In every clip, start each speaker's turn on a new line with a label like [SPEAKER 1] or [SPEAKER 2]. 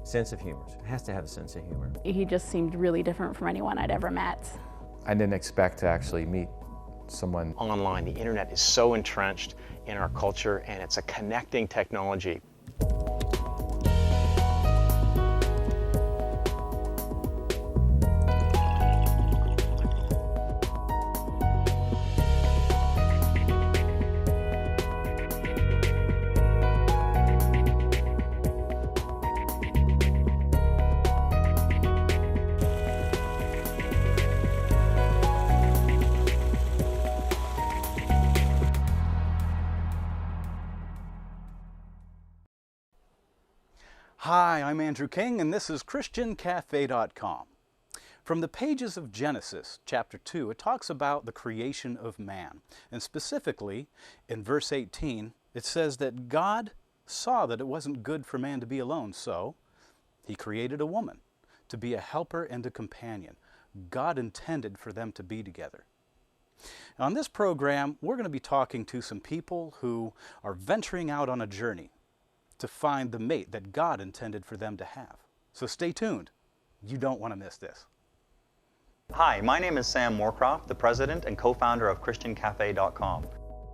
[SPEAKER 1] sense of humor. It has to have a sense of humor.
[SPEAKER 2] He just seemed really different from anyone I'd ever met.
[SPEAKER 3] I didn't expect to actually meet someone.
[SPEAKER 4] Online, the internet is so entrenched in our culture, and it's a connecting technology.
[SPEAKER 5] Hi, I'm Andrew King, and this is ChristianCafe.com. From the pages of Genesis, chapter 2, it talks about the creation of man. And specifically, in verse 18, it says that God saw that it wasn't good for man to be alone, so He created a woman to be a helper and a companion. God intended for them to be together. On this program, we're going to be talking to some people who are venturing out on a journey to find the mate that God intended for them to have. So stay tuned. You don't want to miss this.
[SPEAKER 6] Hi, my name is Sam Moorcroft, the president and co-founder of ChristianCafe.com.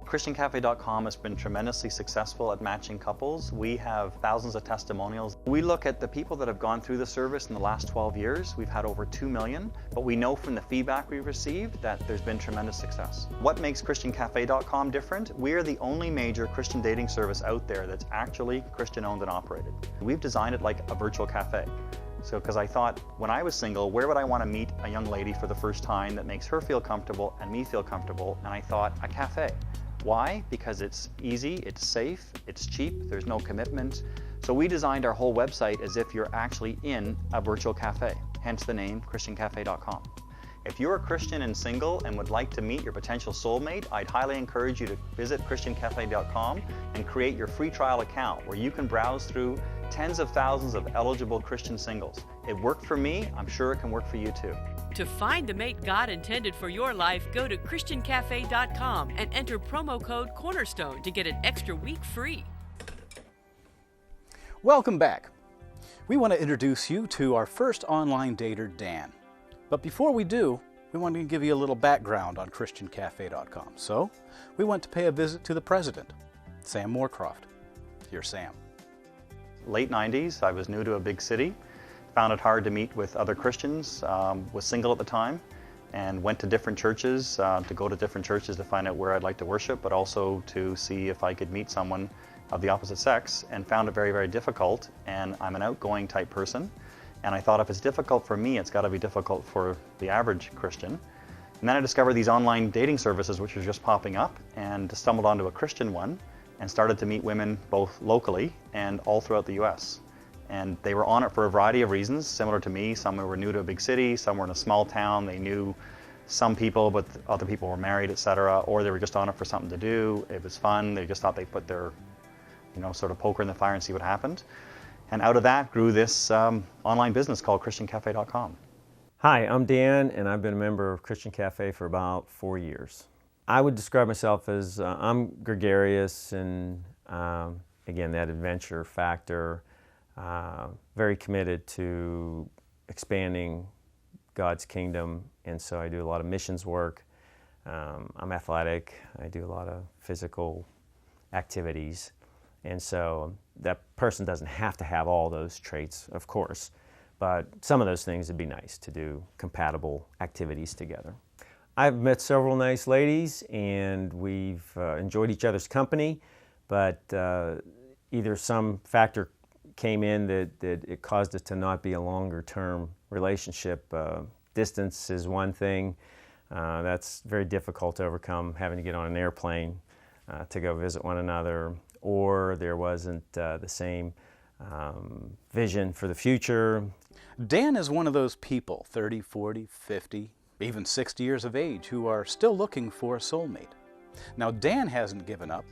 [SPEAKER 6] ChristianCafe.com has been tremendously successful at matching couples. We have thousands of testimonials. We look at the people that have gone through the service in the last 12 years. We've had over 2 million, but we know from the feedback we've received that there's been tremendous success. What makes ChristianCafe.com different? We're the only major Christian dating service out there that's actually Christian owned and operated. We've designed it like a virtual cafe. So, because I thought, when I was single, where would I want to meet a young lady for the first time that makes her feel comfortable and me feel comfortable? And I thought, a cafe. Why? Because it's easy, it's safe, it's cheap, there's no commitment. So we designed our whole website as if you're actually in a virtual cafe, hence the name ChristianCafe.com. If you're a Christian and single and would like to meet your potential soulmate, I'd highly encourage you to visit ChristianCafe.com and create your free trial account where you can browse through tens of thousands of eligible Christian singles. It worked for me, I'm sure it can work for you too.
[SPEAKER 7] To find the mate God intended for your life, go to ChristianCafe.com and enter promo code Cornerstone to get an extra week free.
[SPEAKER 5] Welcome back. We want to introduce you to our first online dater, Dan. But before we do, we want to give you a little background on ChristianCafe.com. So, we went to pay a visit to the president, Sam Moorcroft. Here's Sam.
[SPEAKER 6] Late 90s, I was new to a big city. Found it hard to meet with other Christians, was single at the time, and went to different churches, to go to different churches to find out where I'd like to worship, but also to see if I could meet someone of the opposite sex, and found it very, very difficult. And I'm an outgoing type person, and I thought if it's difficult for me, it's got to be difficult for the average Christian. And then I discovered these online dating services which were just popping up, and stumbled onto a Christian one, and started to meet women both locally and all throughout the US. And they were on it for a variety of reasons, similar to me. Some were new to a big city, some were in a small town, they knew some people, but other people were married, etc. Or they were just on it for something to do. It was fun, they just thought they'd put their, sort of poker in the fire and see what happened. And out of that grew this online business called ChristianCafe.com.
[SPEAKER 1] Hi, I'm Dan, and I've been a member of Christian Cafe for about 4 years. I would describe myself as I'm gregarious and, again, that adventure factor. Very committed to expanding God's kingdom, and so I do a lot of missions work. I'm athletic, I do a lot of physical activities, and so that person doesn't have to have all those traits, of course, but some of those things would be nice to do compatible activities together. I've met several nice ladies, and we've enjoyed each other's company, but either some factor came in that it caused it to not be a longer-term relationship. Distance is one thing. That's very difficult to overcome, having to get on an airplane to go visit one another, or there wasn't the same vision for the future.
[SPEAKER 5] Dan is one of those people, 30, 40, 50, even 60 years of age, who are still looking for a soulmate. Now, Dan hasn't given up,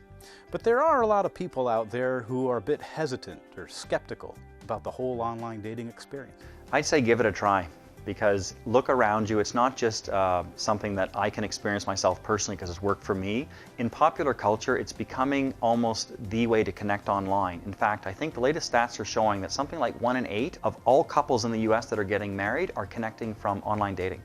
[SPEAKER 5] but there are a lot of people out there who are a bit hesitant or skeptical about the whole online dating experience.
[SPEAKER 6] I'd say give it a try. because look around you. It's not just something that I can experience myself personally because it's worked for me. In popular culture, it's becoming almost the way to connect online. In fact, I think the latest stats are showing that something like 1 in 8 of all couples in the US that are getting married are connecting from online dating.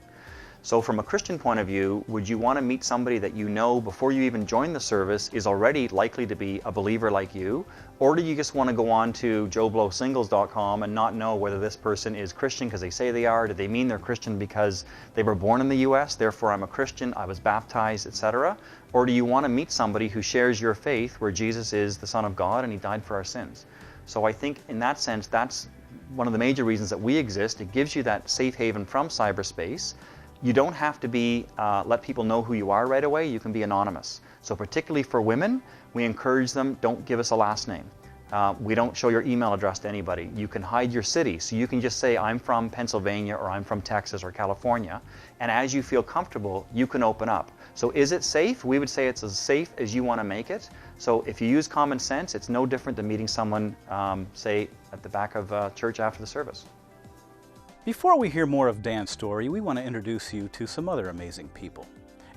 [SPEAKER 6] So from a Christian point of view, would you want to meet somebody that you know before you even join the service is already likely to be a believer like you? Or do you just want to go on to joeblowsingles.com and not know whether this person is Christian because they say they are? Do they mean they're Christian because they were born in the US, therefore I'm a Christian, I was baptized, etc.? Or do you want to meet somebody who shares your faith where Jesus is the Son of God and He died for our sins? So I think in that sense, that's one of the major reasons that we exist. It gives you that safe haven from cyberspace. You don't have to be let people know who you are right away. You can be anonymous. So particularly for women, we encourage them, don't give us a last name. We don't show your email address to anybody. You can hide your city. So you can just say, I'm from Pennsylvania, or I'm from Texas or California. And as you feel comfortable, you can open up. So is it safe? We would say it's as safe as you want to make it. So if you use common sense, it's no different than meeting someone, say, at the back of church after the service.
[SPEAKER 5] Before we hear more of Dan's story, we want to introduce you to some other amazing people.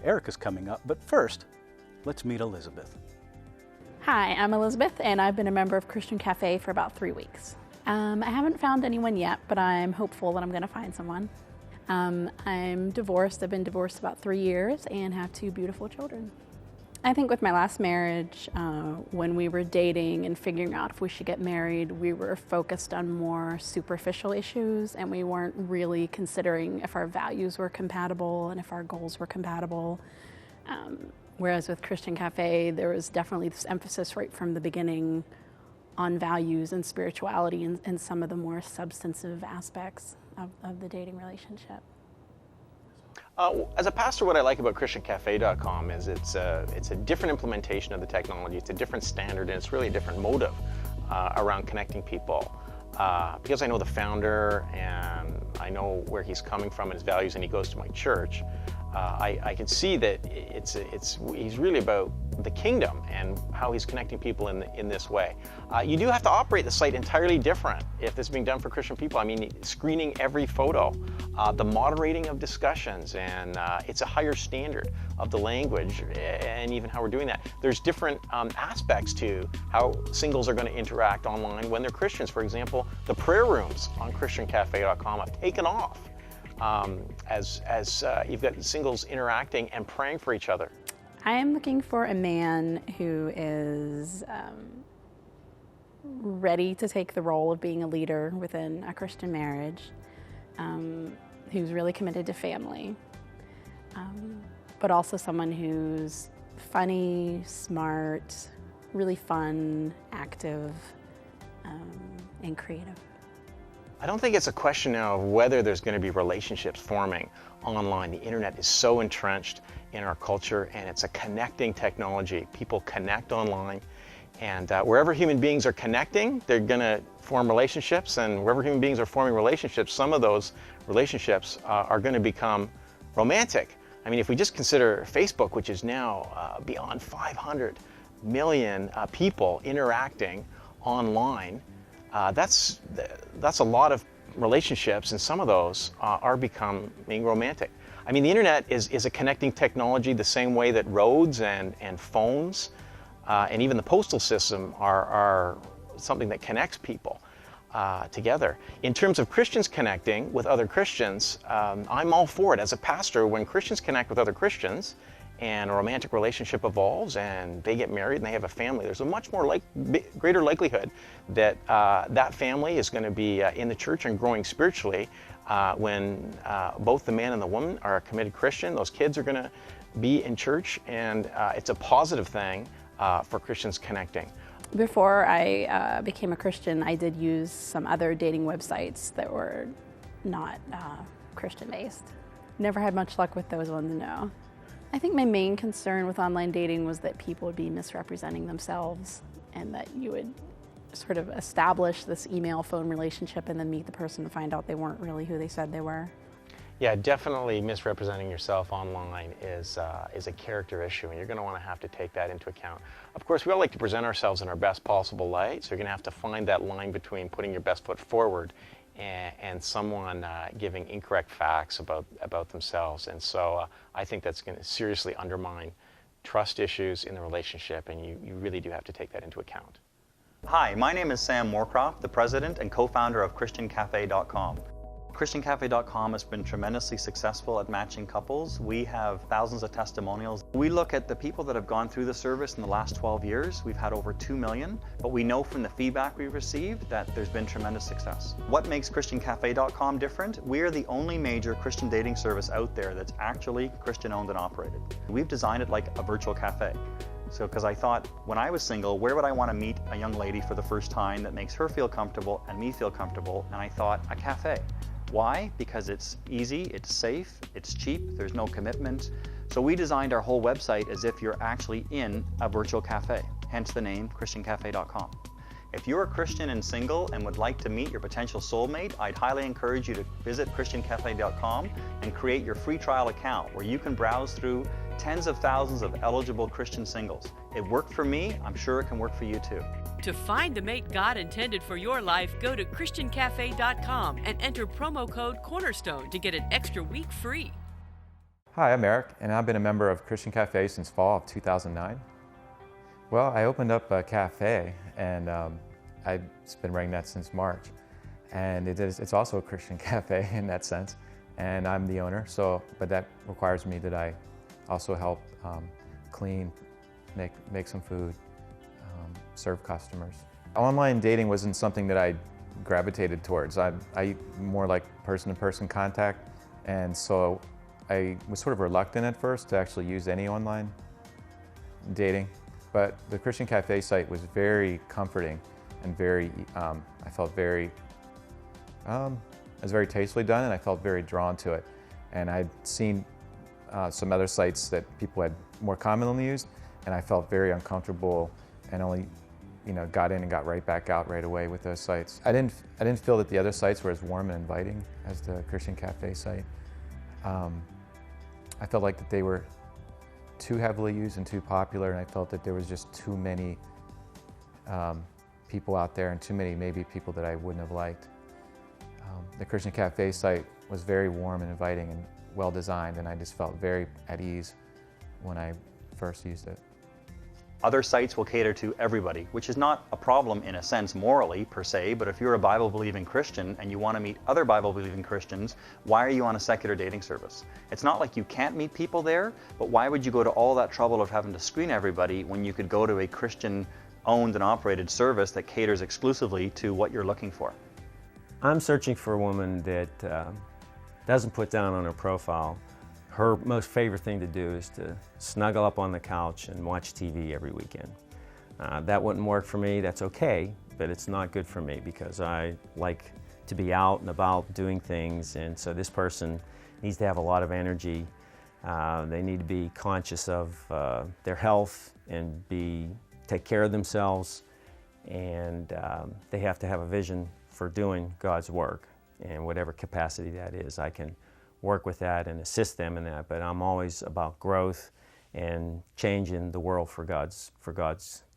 [SPEAKER 5] Erica's coming up, but first, let's meet Elizabeth.
[SPEAKER 2] Hi, I'm Elizabeth, and I've been a member of Christian Cafe for about 3 weeks. I haven't found anyone yet, but I'm hopeful that I'm going to find someone. I'm divorced. I've been divorced about 3 years and have 2 beautiful children. I think with my last marriage, when we were dating and figuring out if we should get married, we were focused on more superficial issues, and we weren't really considering if our values were compatible and if our goals were compatible. Whereas with Christian Cafe, there was definitely this emphasis right from the beginning on values and spirituality and some of the more substantive aspects of the dating relationship.
[SPEAKER 4] As a pastor, what I like about ChristianCafe.com is it's a different implementation of the technology. It's a different standard, and it's really a different motive around connecting people. Because I know the founder and I know where he's coming from and his values, and he goes to my church, I can see that he's really about the kingdom and how he's connecting people in this way. You do have to operate the site entirely different if this is being done for Christian people. I mean, screening every photo, the moderating of discussions, and it's a higher standard of the language and even how we're doing that. There's different aspects to how singles are going to interact online when they're Christians. For example, the prayer rooms on ChristianCafe.com have taken off. As you've got singles interacting and praying for each other.
[SPEAKER 2] I am looking for a man who is ready to take the role of being a leader within a Christian marriage, who's really committed to family, but also someone who's funny, smart, really fun, active, and creative.
[SPEAKER 4] I don't think it's a question now of whether there's going to be relationships forming online. The internet is so entrenched in our culture, and it's a connecting technology. People connect online, and wherever human beings are connecting, they're going to form relationships, and wherever human beings are forming relationships, some of those relationships are going to become romantic. I mean, if we just consider Facebook, which is now beyond 500 million people interacting online, that's a lot of relationships, and some of those are becoming romantic. I mean, the internet is a connecting technology the same way that roads and phones and even the postal system are something that connects people together. In terms of Christians connecting with other Christians, I'm all for it. As a pastor, when Christians connect with other Christians and a romantic relationship evolves and they get married and they have a family, there's a much more greater likelihood that that family is going to be in the church and growing spiritually when both the man and the woman are a committed Christian. Those kids are going to be in church, and it's a positive thing for Christians connecting.
[SPEAKER 2] Before I became a Christian, I did use some other dating websites that were not Christian-based. Never had much luck with those ones, no. I think my main concern with online dating was that people would be misrepresenting themselves, and that you would sort of establish this email phone relationship and then meet the person and find out they weren't really who they said they were.
[SPEAKER 4] Yeah, definitely misrepresenting yourself online is a character issue, and you're going to want to have to take that into account. Of course, we all like to present ourselves in our best possible light, so you're going to have to find that line between putting your best foot forward and someone giving incorrect facts about themselves. And so I think that's going to seriously undermine trust issues in the relationship, and you really do have to take that into account.
[SPEAKER 6] Hi, my name is Sam Moorcroft, the president and co-founder of ChristianCafe.com. ChristianCafe.com has been tremendously successful at matching couples. We have thousands of testimonials. We look at the people that have gone through the service in the last 12 years. We've had over 2 million, but we know from the feedback we've received that there's been tremendous success. What makes ChristianCafe.com different? We're the only major Christian dating service out there that's actually Christian owned and operated. We've designed it like a virtual cafe. So, because I thought, when I was single, where would I want to meet a young lady for the first time that makes her feel comfortable and me feel comfortable? And I thought, a cafe. Why? Because it's easy, it's safe, it's cheap, there's no commitment. So we designed our whole website as if you're actually in a virtual cafe, hence the name ChristianCafe.com. If you're a Christian and single and would like to meet your potential soulmate, I'd highly encourage you to visit ChristianCafe.com and create your free trial account where you can browse through tens of thousands of eligible Christian singles. It worked for me, I'm sure it can work for you too.
[SPEAKER 7] To find the mate God intended for your life, go to ChristianCafe.com and enter promo code Cornerstone to get an extra week free.
[SPEAKER 3] Hi, I'm Eric, and I've been a member of Christian Cafe since fall of 2009. Well, I opened up a cafe, and I've been running that since March. And it's also a Christian cafe in that sense, and I'm the owner. But that requires me that I also help clean, make some food, serve customers. Online dating wasn't something that I gravitated towards. I more like person-to-person contact, and so I was sort of reluctant at first to actually use any online dating. But the Christian Cafe site was very comforting and very, I felt very, it was very tastefully done, and I felt very drawn to it. And I'd seen some other sites that people had more commonly used, and I felt very uncomfortable and only got in and got right back out right away with those sites. I didn't feel that the other sites were as warm and inviting as the Christian Cafe site. I felt like that they were too heavily used and too popular, and I felt that there was just too many people out there and too many maybe people that I wouldn't have liked. The Christian Cafe site was very warm and inviting and well designed, and I just felt very at ease when I first used it.
[SPEAKER 6] Other sites will cater to everybody, which is not a problem in a sense morally per se, but if you're a Bible-believing Christian and you want to meet other Bible-believing Christians, why are you on a secular dating service? It's not like you can't meet people there, but why would you go to all that trouble of having to screen everybody when you could go to a Christian-owned and operated service that caters exclusively to what you're looking for?
[SPEAKER 1] I'm searching for a woman that doesn't put down on her profile her most favorite thing to do is to snuggle up on the couch and watch TV every weekend. That wouldn't work for me, that's okay, but it's not good for me because I like to be out and about doing things, and so this person needs to have a lot of energy. They need to be conscious of their health and take care of themselves, and they have to have a vision for doing God's work in whatever capacity that is. I can work with that and assist them in that, but I'm always about growth and changing the world for God's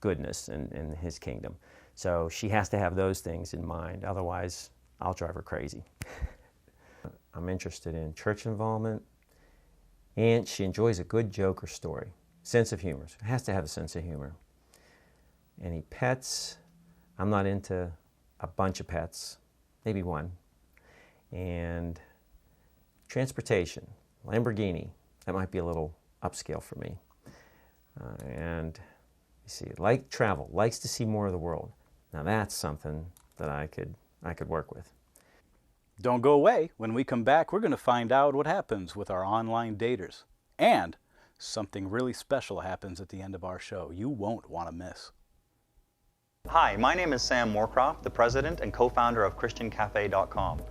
[SPEAKER 1] goodness and His kingdom. So she has to have those things in mind, otherwise I'll drive her crazy. I'm interested in church involvement, and she enjoys a good joke or story. Sense of humor. It has to have a sense of humor. Any pets? I'm not into a bunch of pets, maybe one. And transportation, Lamborghini, that might be a little upscale for me. And you see, like travel, likes to see more of the world. Now that's something that I could work with.
[SPEAKER 5] Don't go away. When we come back, we're going to find out what happens with our online daters. And something really special happens at the end of our show you won't want to miss.
[SPEAKER 6] Hi, my name is Sam Moorcroft, the president and co-founder of ChristianCafe.com.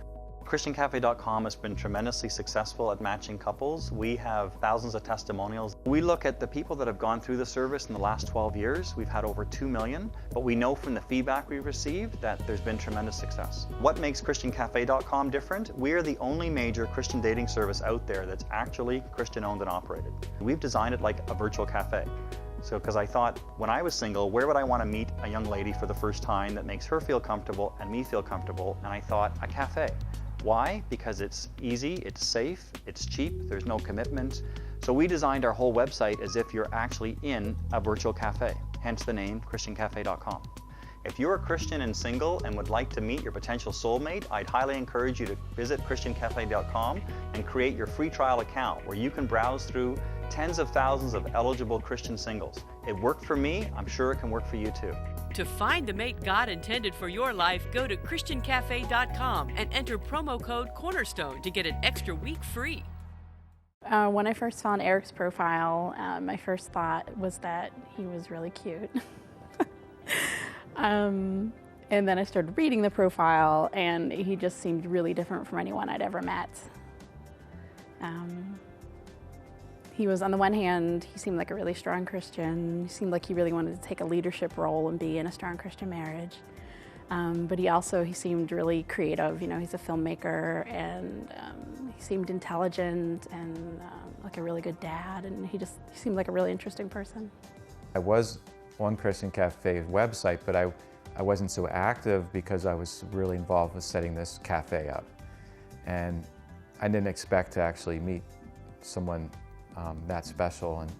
[SPEAKER 6] ChristianCafe.com has been tremendously successful at matching couples. We have thousands of testimonials. We look at the people that have gone through the service in the last 12 years. We've had over 2 million, but we know from the feedback we've received that there's been tremendous success. What makes ChristianCafe.com different? We're the only major Christian dating service out there that's actually Christian owned and operated. We've designed it like a virtual cafe. So, because I thought when I was single, where would I want to meet a young lady for the first time that makes her feel comfortable and me feel comfortable? And I thought a cafe. Why? Because it's easy, it's safe, it's cheap, there's no commitment. So we designed our whole website as if you're actually in a virtual cafe, hence the name ChristianCafe.com. If you're a Christian and single and would like to meet your potential soulmate, I'd highly encourage you to visit ChristianCafe.com and create your free trial account where you can browse through tens of thousands of eligible Christian singles. It worked for me, I'm sure it can work for you too.
[SPEAKER 7] To find the mate God intended for your life, go to ChristianCafe.com and enter promo code Cornerstone to get an extra week free.
[SPEAKER 2] When I first found Eric's profile, my first thought was that he was really cute. And then I started reading the profile, and he just seemed really different from anyone I'd ever met. He was, on the one hand, he seemed like a really strong Christian. He seemed like he really wanted to take a leadership role and be in a strong Christian marriage. But he seemed really creative. You know, he's a filmmaker, and he seemed intelligent and like a really good dad, and he seemed like a really interesting person.
[SPEAKER 3] I was on Christian Cafe's website, but I wasn't so active because I was really involved with setting this cafe up. And I didn't expect to actually meet someone that special and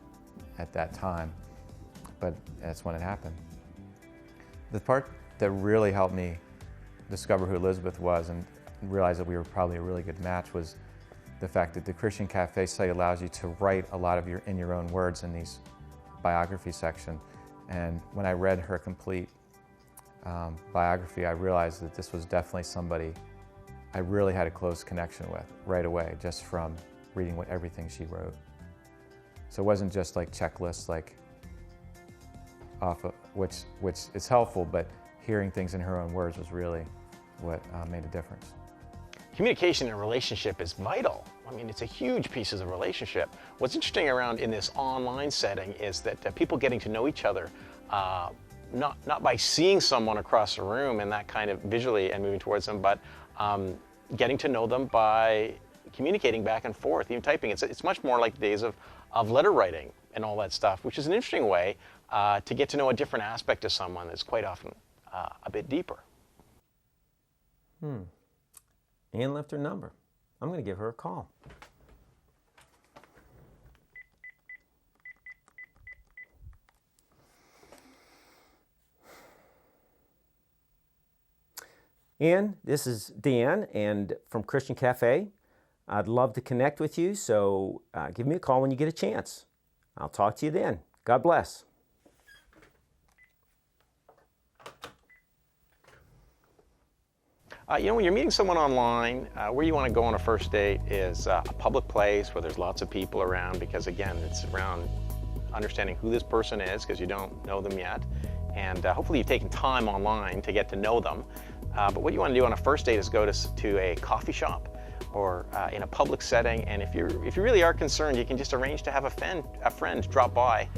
[SPEAKER 3] at that time, but that's when it happened. The part that really helped me discover who Elizabeth was and realize that we were probably a really good match was the fact that the Christian Cafe site allows you to write a lot of in your own words in these biography section. And when I read her complete biography, I realized that this was definitely somebody I really had a close connection with right away, just from reading everything she wrote. So it wasn't just like checklists, like off of, which is helpful, but hearing things in her own words was really what made a difference.
[SPEAKER 4] Communication in a relationship is vital. I mean, it's a huge piece of the relationship. What's interesting around in this online setting is that people getting to know each other, not by seeing someone across the room and that kind of visually and moving towards them, but getting to know them by communicating back and forth, even typing. It's much more like the days of letter writing and all that stuff, which is an interesting way to get to know a different aspect of someone that's quite often a bit deeper.
[SPEAKER 1] Ann left her number. I'm going to give her a call. Ann, this is Dan, and from Christian Cafe. I'd love to connect with you, so give me a call when you get a chance. I'll talk to you then. God bless.
[SPEAKER 4] When you're meeting someone online, where you want to go on a first date is a public place where there's lots of people around, because again, it's around understanding who this person is, because you don't know them yet. And hopefully you've taken time online to get to know them. But what you want to do on a first date is go to a coffee shop or in a public setting. And if you really are concerned, you can just arrange to have a friend drop by,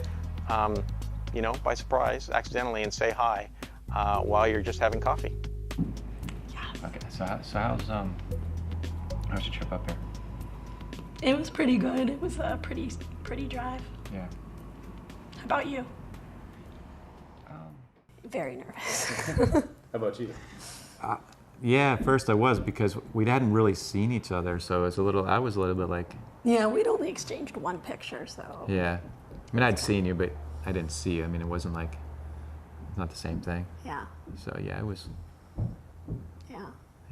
[SPEAKER 4] by surprise, accidentally, and say hi while you're just having coffee.
[SPEAKER 3] Okay, so how's your trip up here?
[SPEAKER 2] It was pretty good. It was a pretty drive.
[SPEAKER 3] Yeah.
[SPEAKER 2] How about you?
[SPEAKER 8] Very nervous.
[SPEAKER 5] How about you?
[SPEAKER 3] Yeah, at first I was, because we hadn't really seen each other, so I was a little bit like...
[SPEAKER 8] Yeah, we'd only exchanged one picture, so...
[SPEAKER 3] Yeah. I mean, I'd seen you, but I didn't see you. I mean, it wasn't like... It's not the same thing.
[SPEAKER 8] Yeah.
[SPEAKER 3] So, yeah, it was...
[SPEAKER 8] Yeah.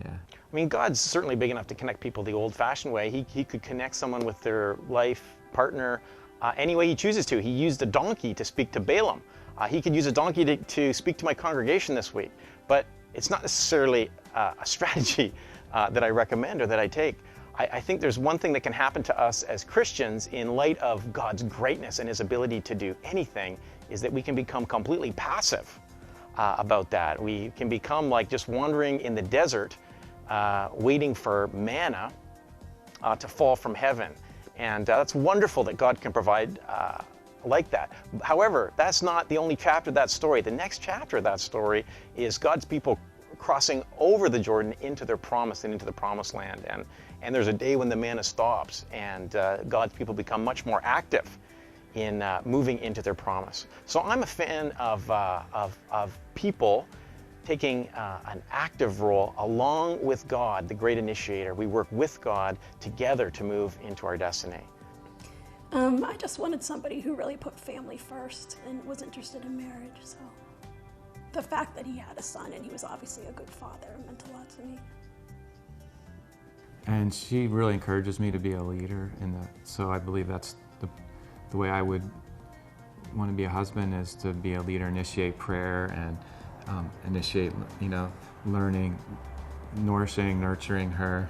[SPEAKER 3] Yeah.
[SPEAKER 4] I mean, God's certainly big enough to connect people the old-fashioned way. He could connect someone with their life partner any way he chooses to. He used a donkey to speak to Balaam. He could use a donkey to speak to my congregation this week. But it's not necessarily a strategy that I recommend or that I take. I think there's one thing that can happen to us as Christians in light of God's greatness and his ability to do anything, is that we can become completely passive about that. We can become like just wandering in the desert, waiting for manna to fall from heaven. And that's wonderful that God can provide like that. However, that's not the only chapter of that story. The next chapter of that story is God's people crossing over the Jordan into their promise and into the promised land. And there's a day when the manna stops, and God's people become much more active in moving into their promise. So I'm a fan of people taking an active role along with God, the great initiator. We work with God together to move into our destiny.
[SPEAKER 8] I just wanted somebody who really put family first and was interested in marriage. So the fact that he had a son and he was obviously a good father meant a lot to me.
[SPEAKER 3] And she really encourages me to be a leader so I believe that's the way I would want to be a husband, is to be a leader, initiate prayer, and initiate, learning, nourishing, nurturing her,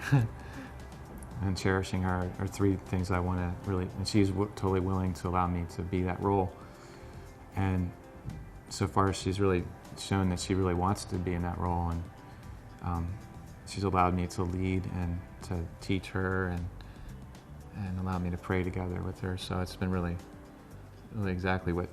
[SPEAKER 3] and cherishing her are three things I want to really, and she's totally willing to allow me to be that role. And so far she's really shown that she really wants to be in that role, and she's allowed me to lead and to teach her and allow me to pray together with her. So it's been really exactly what,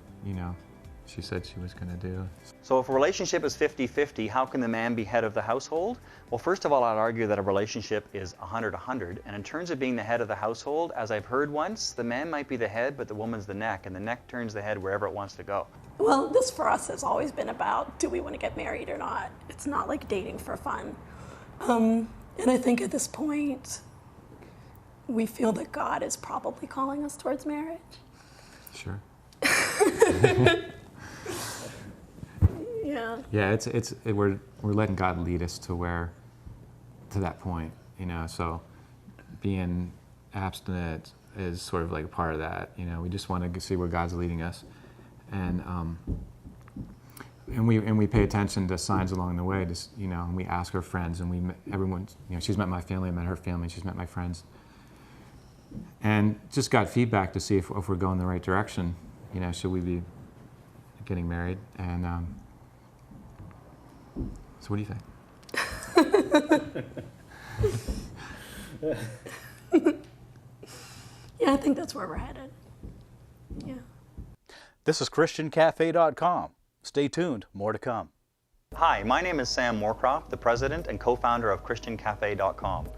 [SPEAKER 3] she said she was going to do.
[SPEAKER 6] So if a relationship is 50-50, how can the man be head of the household? Well, first of all, I'd argue that a relationship is 100-100. And in terms of being the head of the household, as I've heard once, the man might be the head, but the woman's the neck, and the neck turns the head wherever it wants to go.
[SPEAKER 8] Well, this for us has always been about, do we want to get married or not? It's not like dating for fun. And I think at this point, we feel that God is probably calling us towards marriage.
[SPEAKER 3] Sure.
[SPEAKER 8] Yeah.
[SPEAKER 3] Yeah, we're letting God lead us to that point, so being abstinent is sort of like a part of that, we just want to see where God's leading us, and we pay attention to signs along the way, just, and we ask our friends, and everyone, she's met my family, I met her family, she's met my friends, and just got feedback to see if we're going the right direction, should we be getting married, and so what do you think?
[SPEAKER 8] Yeah, I think that's where we're headed. Yeah.
[SPEAKER 5] This is ChristianCafe.com. Stay tuned, more to come.
[SPEAKER 6] Hi, my name is Sam Moorcroft, the president and co-founder of ChristianCafe.com.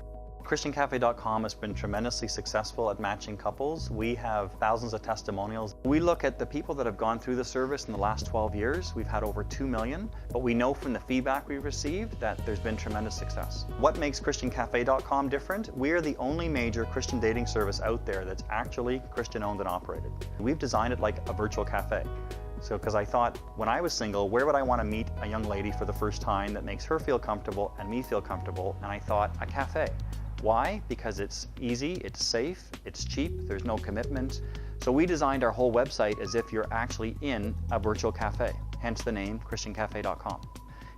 [SPEAKER 6] ChristianCafe.com has been tremendously successful at matching couples. We have thousands of testimonials. We look at the people that have gone through the service in the last 12 years. We've had over 2 million, but we know from the feedback we've received that there's been tremendous success. What makes ChristianCafe.com different? We are the only major Christian dating service out there that's actually Christian owned and operated. We've designed it like a virtual cafe. So, because I thought, when I was single, where would I want to meet a young lady for the first time that makes her feel comfortable and me feel comfortable? And I thought, a cafe. Why? Because it's easy, it's safe, it's cheap, there's no commitment. So we designed our whole website as if you're actually in a virtual cafe, hence the name ChristianCafe.com.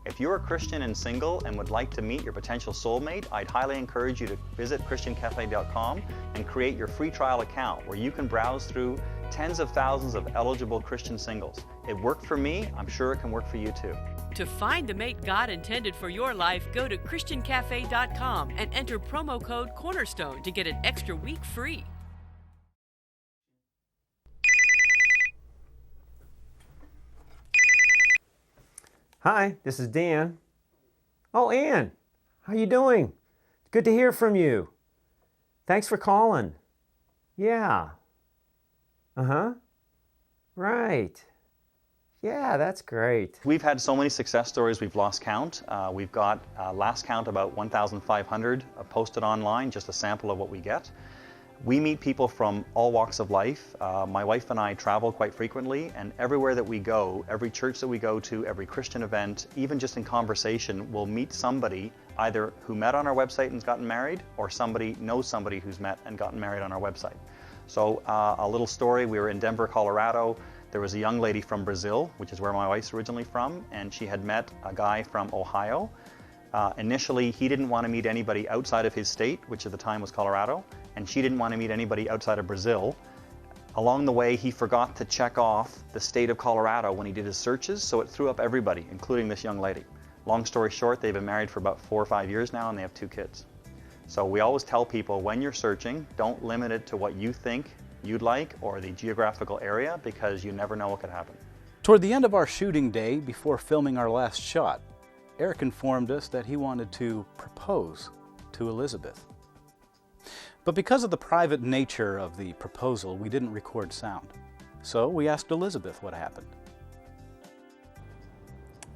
[SPEAKER 6] If you're a Christian and single and would like to meet your potential soulmate, I'd highly encourage you to visit ChristianCafe.com and create your free trial account where you can browse through tens of thousands of eligible Christian singles. It worked for me, I'm sure it can work for you too.
[SPEAKER 7] To find the mate God intended for your life, go to ChristianCafe.com and enter promo code Cornerstone to get an extra week free.
[SPEAKER 1] Hi, this is Dan. Oh, Ann, how you doing? Good to hear from you. Thanks for calling. Yeah. Uh-huh. Right. Yeah, that's great.
[SPEAKER 6] We've had so many success stories we've lost count. We've got last count about 1,500 posted online, just a sample of what we get. We meet people from all walks of life. My wife and I travel quite frequently, and everywhere that we go, every church that we go to, every Christian event, even just in conversation, we'll meet somebody either who met on our website and has gotten married, or somebody knows somebody who's met and gotten married on our website. So a little story, we were in Denver, Colorado. There was a young lady from Brazil, which is where my wife's originally from, and she had met a guy from Ohio. Initially, he didn't want to meet anybody outside of his state, which at the time was Colorado, and she didn't want to meet anybody outside of Brazil. Along the way, he forgot to check off the state of Colorado when he did his searches, so it threw up everybody, including this young lady. Long story short, they've been married for about 4 or 5 years now, and they have 2 kids. So we always tell people, when you're searching, don't limit it to what you think you'd like or the geographical area, because you never know what could happen.
[SPEAKER 5] Toward the end of our shooting day, before filming our last shot, Eric informed us that he wanted to propose to Elizabeth. But because of the private nature of the proposal, we didn't record sound. So we asked Elizabeth what happened.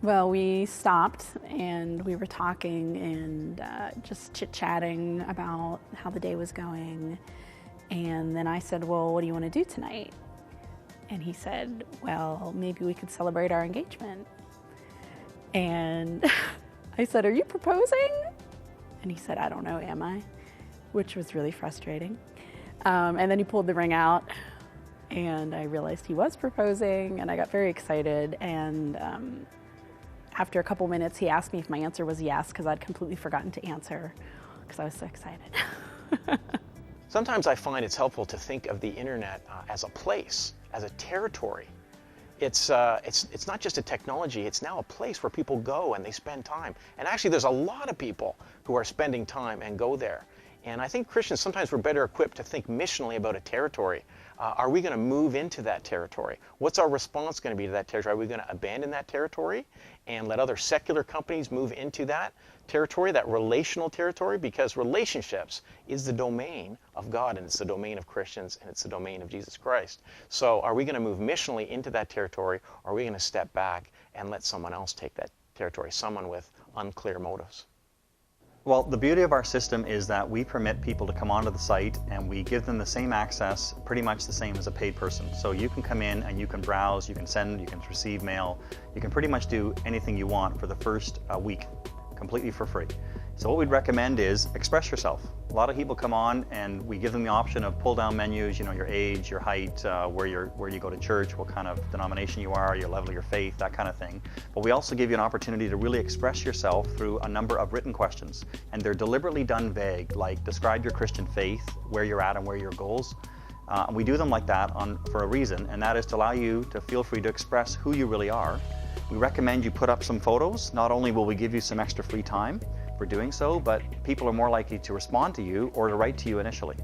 [SPEAKER 2] Well, we stopped and we were talking and just chit-chatting about how the day was going. And then I said, well, what do you want to do tonight? And he said, well, maybe we could celebrate our engagement. And I said, are you proposing? And he said, I don't know, am I? Which was really frustrating. And then he pulled the ring out and I realized he was proposing and I got very excited. And after a couple minutes, he asked me if my answer was yes, because I'd completely forgotten to answer because I was so excited.
[SPEAKER 4] Sometimes I find it's helpful to think of the internet as a place, as a territory. It's not just a technology, it's now a place where people go and they spend time. And actually there's a lot of people who are spending time and go there. And I think Christians, sometimes we're better equipped to think missionally about a territory. Are we going to move into that territory? What's our response going to be to that territory? Are we going to abandon that territory and let other secular companies move into that territory, that relational territory? Because relationships is the domain of God, and it's the domain of Christians, and it's the domain of Jesus Christ. So are we going to move missionally into that territory, or are we going to step back and let someone else take that territory, someone with unclear motives?
[SPEAKER 6] Well, the beauty of our system is that we permit people to come onto the site and we give them the same access, pretty much the same as a paid person. So you can come in and you can browse, you can send, you can receive mail, you can pretty much do anything you want for the first week, completely for free. So what we'd recommend is express yourself. A lot of people come on and we give them the option of pull down menus, you know, your age, your height, where you go to church, what kind of denomination you are, your level of your faith, that kind of thing. But we also give you an opportunity to really express yourself through a number of written questions. And they're deliberately done vague, like describe your Christian faith, where you're at and where are your goals. And we do them like that for a reason, and that is to allow you to feel free to express who you really are. We recommend you put up some photos. Not only will we give you some extra free time for doing so, but people are more likely to respond to you or to write to you initially.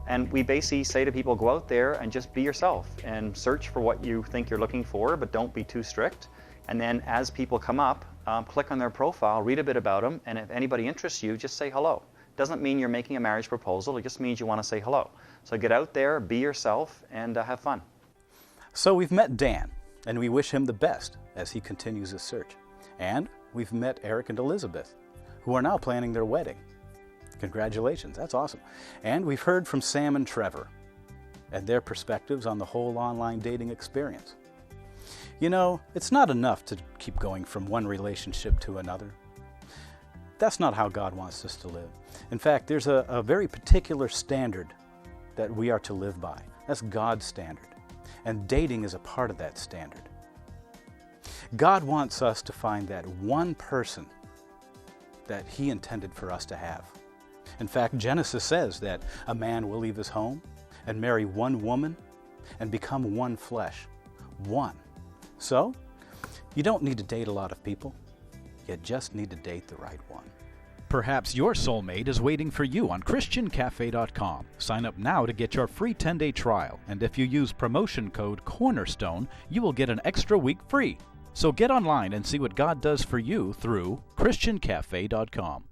[SPEAKER 6] And we basically say to people, go out there and just be yourself and search for what you think you're looking for, but don't be too strict. And then as people come up, click on their profile, read a bit about them, and if anybody interests you, just say hello. Doesn't mean you're making a marriage proposal, it just means you want to say hello. So get out there, be yourself, and have fun.
[SPEAKER 5] So we've met Dan, and we wish him the best as he continues his search. And we've met Eric and Elizabeth, who are now planning their wedding. Congratulations, that's awesome. And we've heard from Sam and Trevor and their perspectives on the whole online dating experience. You know, it's not enough to keep going from one relationship to another. That's not how God wants us to live. In fact, there's a very particular standard that we are to live by. That's God's standard. And dating is a part of that standard. God wants us to find that one person that He intended for us to have. In fact, Genesis says that a man will leave his home and marry one woman and become one flesh. One. So, you don't need to date a lot of people. You just need to date the right one.
[SPEAKER 9] Perhaps your soulmate is waiting for you on ChristianCafe.com. Sign up now to get your free 10-day trial, and if you use promotion code Cornerstone, you will get an extra week free. So get online and see what God does for you through ChristianCafe.com.